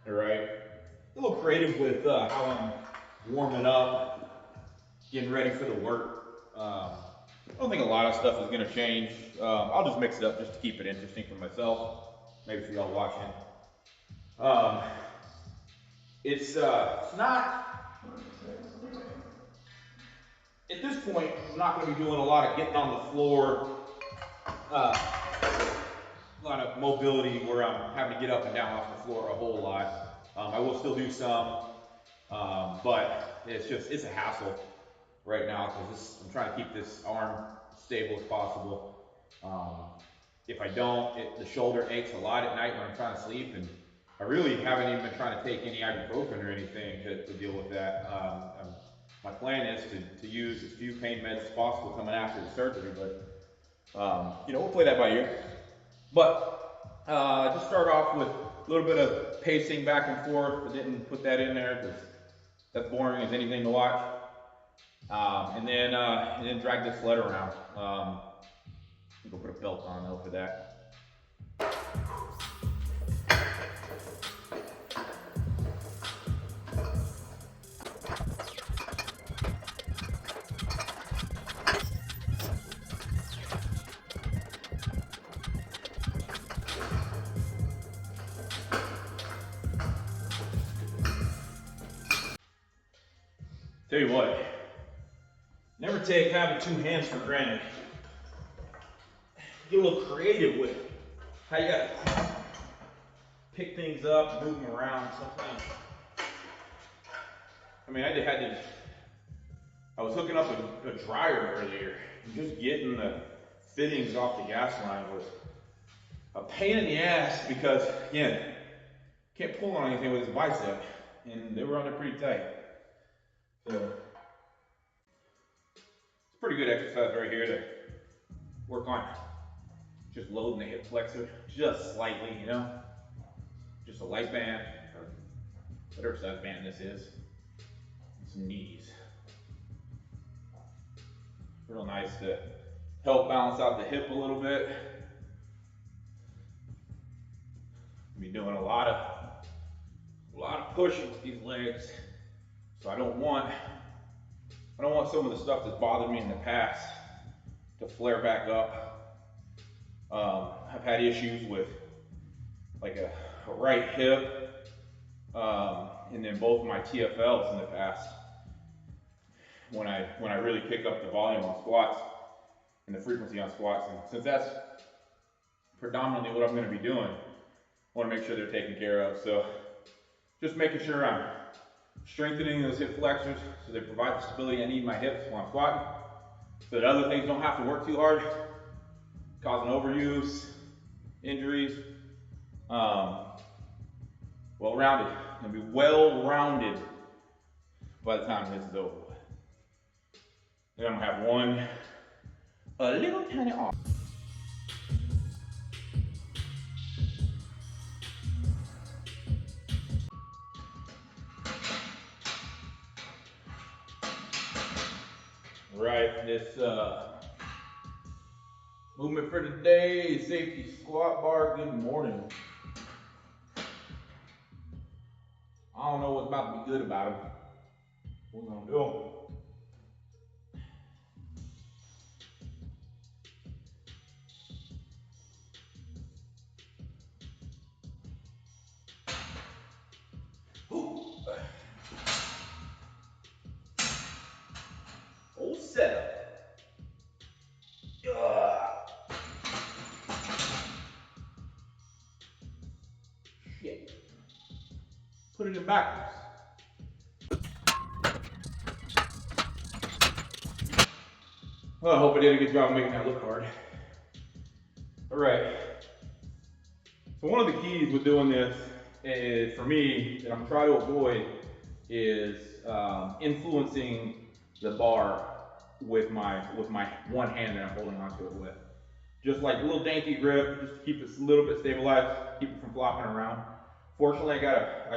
All right. A little creative with how I'm warming up, getting ready for the work. I don't think a lot of stuff is going to change. I'll just mix it up just to keep it interesting for myself, maybe for y'all watching. Um, it's not, at this point, I'm not going to be doing a lot of getting on the floor, uh, a lot of mobility where I'm having to get up and down off the floor a whole lot. I will still do some, but it's a hassle right now because I'm trying to keep this arm stable as possible. If I don't, the shoulder aches a lot at night when I'm trying to sleep, and I really haven't even been trying to take any ibuprofen or anything to deal with that. My plan is to use as few pain meds as possible coming after the surgery, but we'll play that by ear. But just start off with a little bit of pacing back and forth. I didn't put that in there because that's boring as anything to watch. And then drag this sled around. Go put a belt on though for that. Tell you what, never take having two hands for granted. Get a little creative with how you gotta pick things up, move them around. Sometimes, I was hooking up a dryer earlier, and just getting the fittings off the gas line was a pain in the ass because, again, can't pull on anything with his bicep, and they were on there pretty tight. So, it's a pretty good exercise right here to work on just loading the hip flexor just slightly, just a light band or whatever size band this is, and some knees. Real nice to help balance out the hip a little bit. Be doing a lot of pushing with these legs, so I don't want some of the stuff that's bothered me in the past to flare back up. I've had issues with like a right hip, and then both my TFLs in the past when I really pick up the volume on squats and the frequency on squats. And since that's predominantly what I'm going to be doing, I want to make sure they're taken care of. So just making sure I'm strengthening those hip flexors so they provide the stability I need in my hips while I'm squatting, so that other things don't have to work too hard, causing overuse, injuries. Well-rounded, and be well-rounded by the time this is over. Then I'm gonna have a little tiny arm. Right, this movement for today, safety squat bar. Good morning. I don't know what's about to be good about it. What we're gonna do? Whole setup. Shit. Put it in backwards. Well, I hope I did a good job of making that look hard. All right. So one of the keys with doing this is, for me, that I'm trying to avoid is influencing the bar with my one hand that I'm holding onto it with. Just like a little dainty grip, just to keep it a little bit stabilized, keep it from flopping around. Fortunately, I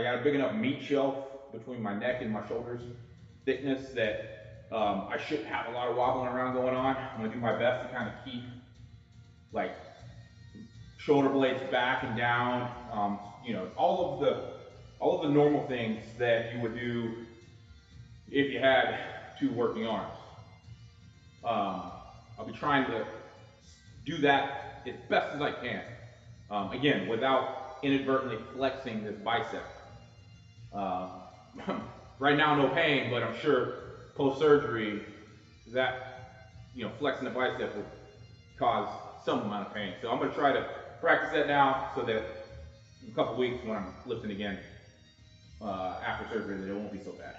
got a big enough meat shelf between my neck and my shoulders thickness that I shouldn't have a lot of wobbling around going on. I'm gonna do my best to kind of keep like shoulder blades back and down. All all of the normal things that you would do if you had two working arms. I'll be trying to do that as best as I can. Again, without inadvertently flexing this bicep. Right now, no pain, but I'm sure post-surgery, that, flexing the bicep would cause some amount of pain. So I'm going to try to practice that now so that in a couple weeks when I'm lifting again after surgery, that it won't be so bad.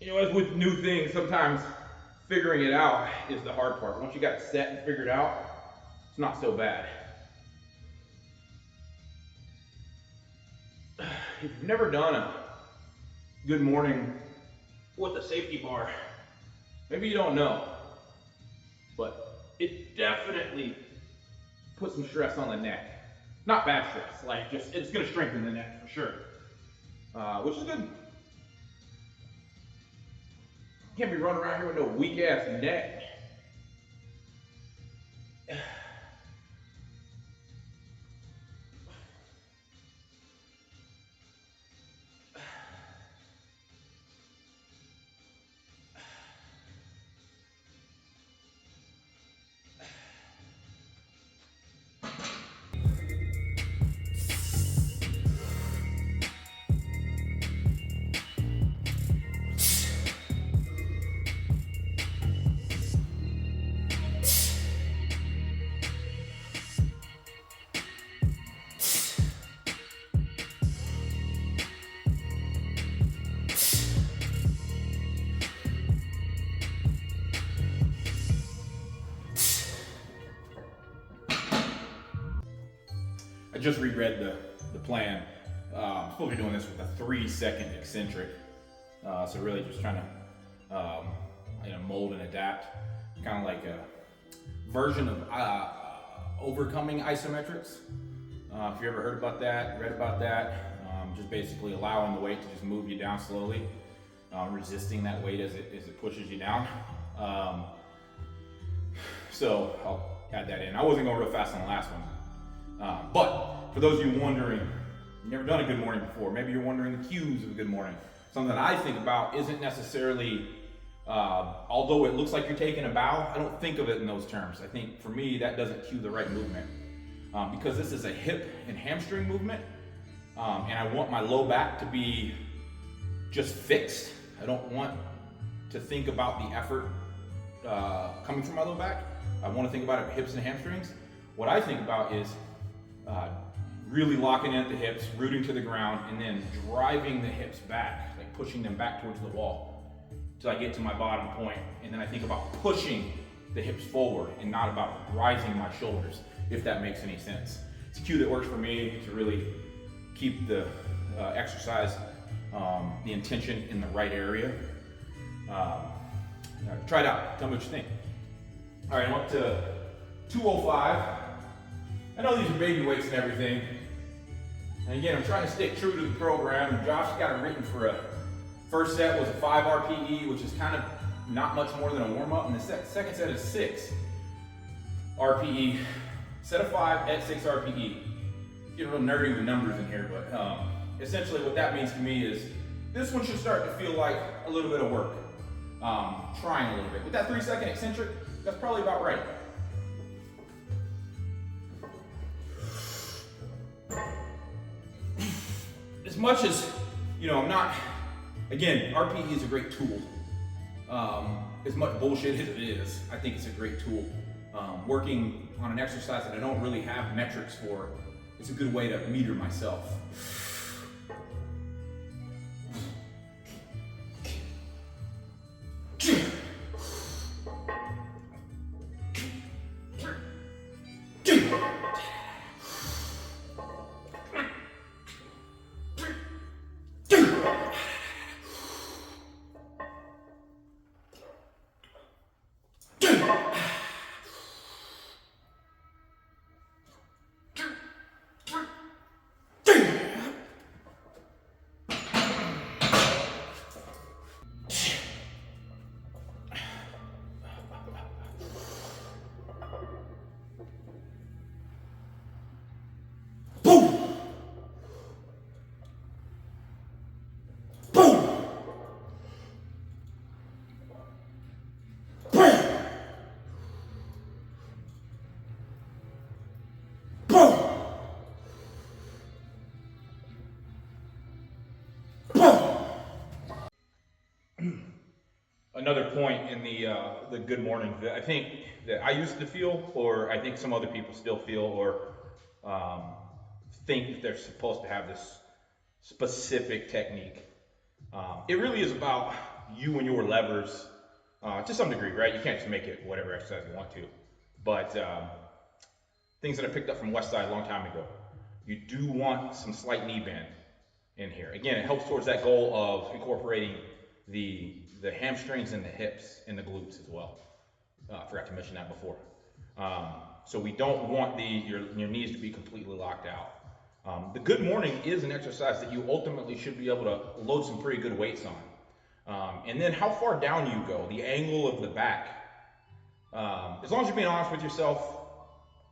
As with new things, sometimes figuring it out is the hard part. Once you got it set and figured out, it's not so bad. If you've never done a good morning with a safety bar, maybe you don't know, but it definitely puts some stress on the neck. Not bad stress, like just, it's gonna strengthen the neck for sure, which is good. You can't be running around here with no weak ass neck. I just reread the plan. I'm supposed to be doing this with a 3-second eccentric. So really just trying to mold and adapt. Kind of like a version of overcoming isometrics. If you ever heard about that, read about that, just basically allowing the weight to just move you down slowly, resisting that weight as it pushes you down. So I'll add that in. I wasn't going real fast on the last one. But for those of you wondering, you've never done a good morning before, maybe you're wondering the cues of a good morning. Something that I think about isn't necessarily, although it looks like you're taking a bow, I don't think of it in those terms. I think for me, that doesn't cue the right movement. Because this is a hip and hamstring movement, and I want my low back to be just fixed. I don't want to think about the effort coming from my low back. I want to think about it hips and hamstrings. What I think about is really locking in at the hips, rooting to the ground, and then driving the hips back, like pushing them back towards the wall till I get to my bottom point. And then I think about pushing the hips forward and not about rising my shoulders, if that makes any sense. It's a cue that works for me to really keep the exercise, the intention in the right area. Try it out, tell me what you think. All right, I'm up to 205. I know these are baby weights and everything. And again, I'm trying to stick true to the program. Josh got it written for a first set was a 5 RPE, which is kind of not much more than a warm-up. And the second set is 6 RPE. Set of 5 at 6 RPE. Getting real nerdy with numbers in here, but essentially what that means to me is this one should start to feel like a little bit of work. Trying a little bit. With that 3-second eccentric, that's probably about right. As much as, I'm not, again, RPE is a great tool. As much bullshit as it is, I think it's a great tool. Working on an exercise that I don't really have metrics for, it's a good way to meter myself. Another point in the good morning that I think that I used to feel, or I think some other people still feel, or um, think that they're supposed to have this specific technique. It really is about you and your levers to some degree, right? You can't just make it whatever exercise you want to. But things that I picked up from Westside a long time ago. You do want some slight knee bend in here. Again, it helps towards that goal of incorporating the hamstrings and the hips and the glutes as well. I forgot to mention that before. So we don't want your knees to be completely locked out. The good morning is an exercise that you ultimately should be able to load some pretty good weights on. And then how far down you go, the angle of the back. As long as you're being honest with yourself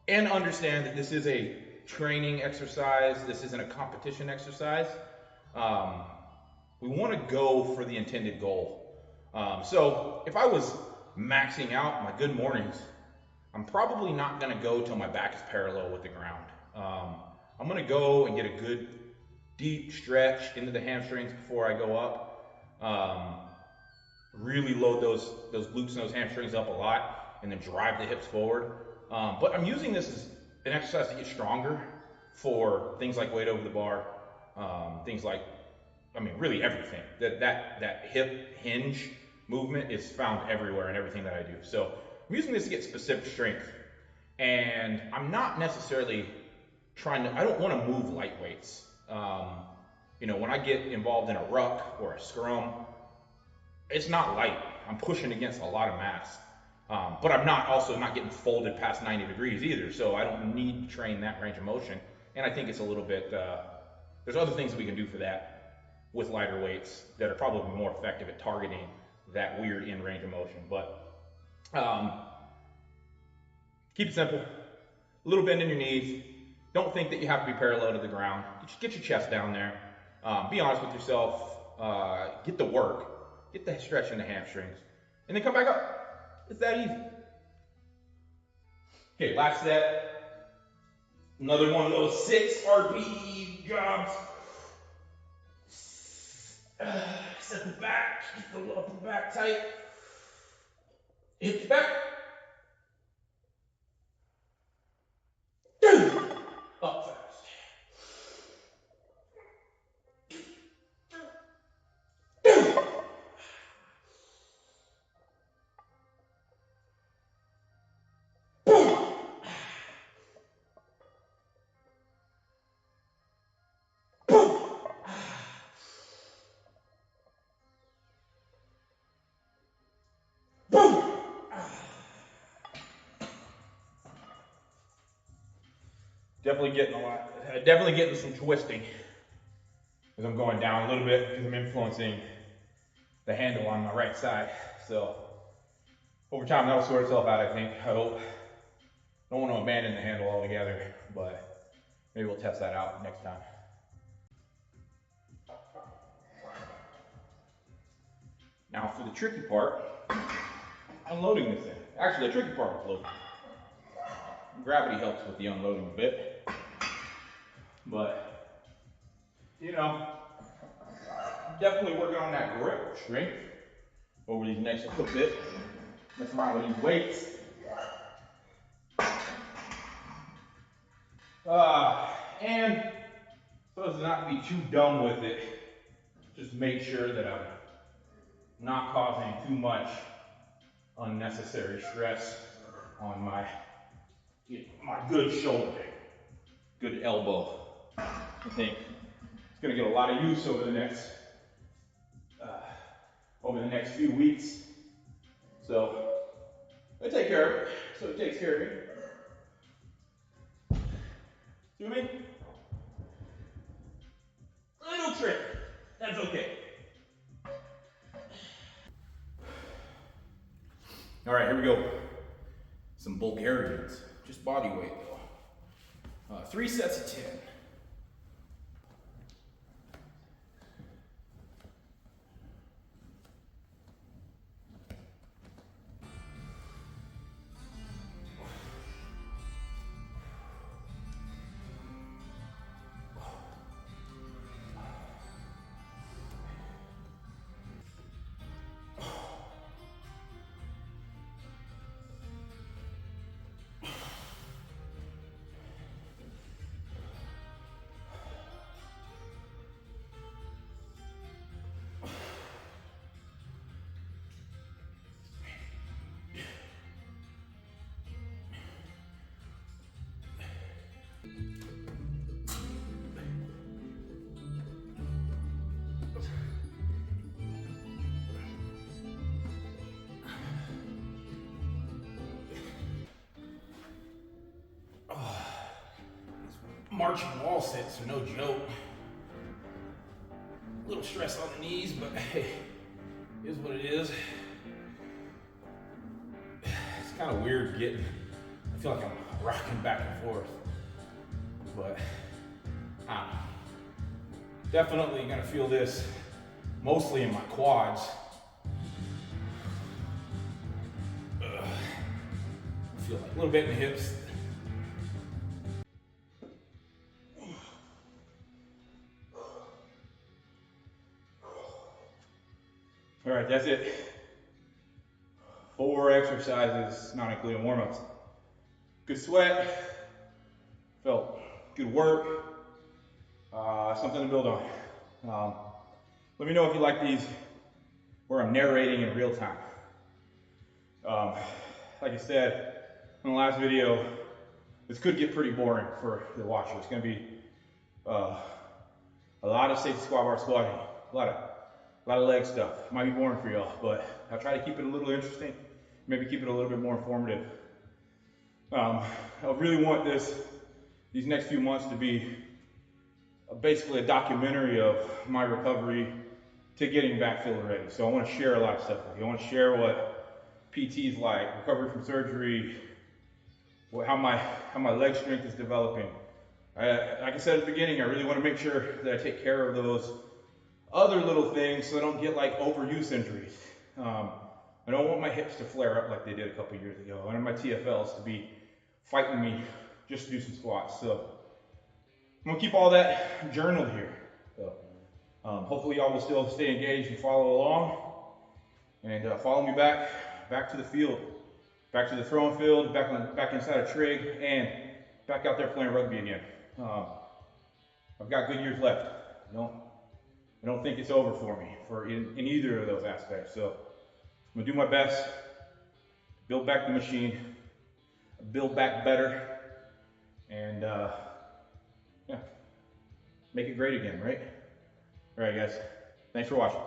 and understand that this is a training exercise, this isn't a competition exercise. We want to go for the intended goal. So if I was maxing out my good mornings, I'm probably not going to go till my back is parallel with the ground. I'm going to go and get a good deep stretch into the hamstrings before I go up. Really load those glutes and those hamstrings up a lot, and then drive the hips forward. But I'm using this as an exercise to get stronger for things like weight over the bar, things like, I mean, really everything. That hip hinge movement is found everywhere in everything that I do. So I'm using this to get specific strength, and I'm not necessarily I don't want to move light weights. When I get involved in a ruck or a scrum, it's not light. I'm pushing against a lot of mass. But I'm not getting folded past 90 degrees either, so I don't need to train that range of motion. And I think it's a little bit, there's other things that we can do for that with lighter weights that are probably more effective at targeting that weird in range of motion. But keep it simple. A little bend in your knees. Don't think that you have to be parallel to the ground. Just get your chest down there. Be honest with yourself. Get the work. Get the stretch in the hamstrings. And then come back up. It's that easy. Okay, last set. Another one of those 6 RPE jobs. Set the back. Get the upper back tight. Hips back. Up fast. Definitely getting some twisting as I'm going down a little bit because I'm influencing the handle on my right side. So over time that'll sort itself out, I think. I hope. Don't want to abandon the handle altogether, but maybe we'll test that out next time. Now for the tricky part, unloading this thing. Actually, the tricky part was loading. Gravity helps with the unloading a bit. But, definitely working on that grip strength over these next little bit. Mess around with these weights. And so as not to be too dumb with it, just make sure that I'm not causing too much unnecessary stress on my good shoulder, good elbow. I think it's going to get a lot of use over the next few weeks. So I take care of it. So it takes care of me. See what I mean? Little trick. That's okay. All right, here we go. Some Bulgarians, just body weight though. 3 sets of 10. marching wall sits are no joke. A little stress on the knees, but hey, it is what it is. It's kind of weird getting, I feel like I'm rocking back and forth, but I'm definitely gonna feel this mostly in my quads. I feel like a little bit in the hips. All right, that's it. 4 exercises, not including warm-ups. Good sweat, felt good work, something to build on. Let me know if you like these where I'm narrating in real time. Like I said in the last video, this could get pretty boring for the watcher. It's gonna be a lot of safety squat bar squatting, a lot of leg stuff. Might be boring for y'all, but I'll try to keep it a little interesting, maybe keep it a little bit more informative. I really want these next few months to be basically a documentary of my recovery to getting back field ready. So I want to share a lot of stuff with you. I want to share what PT is like, recovery from surgery, how my leg strength is developing. Like I said at the beginning, I really want to make sure that I take care of those other little things so I don't get like overuse injuries. I don't want my hips to flare up like they did a couple years ago. I want my TFLs to be fighting me just to do some squats. So I'm gonna keep all that journaled here. So hopefully y'all will still stay engaged and follow along, and follow me back to the field, back to the throwing field, back inside a trig, and back out there playing rugby again. I've got good years left. I don't think it's over for me in either of those aspects. So I'm gonna do my best, build back the machine, build back better, and yeah, make it great again, right? All right, guys. Thanks for watching.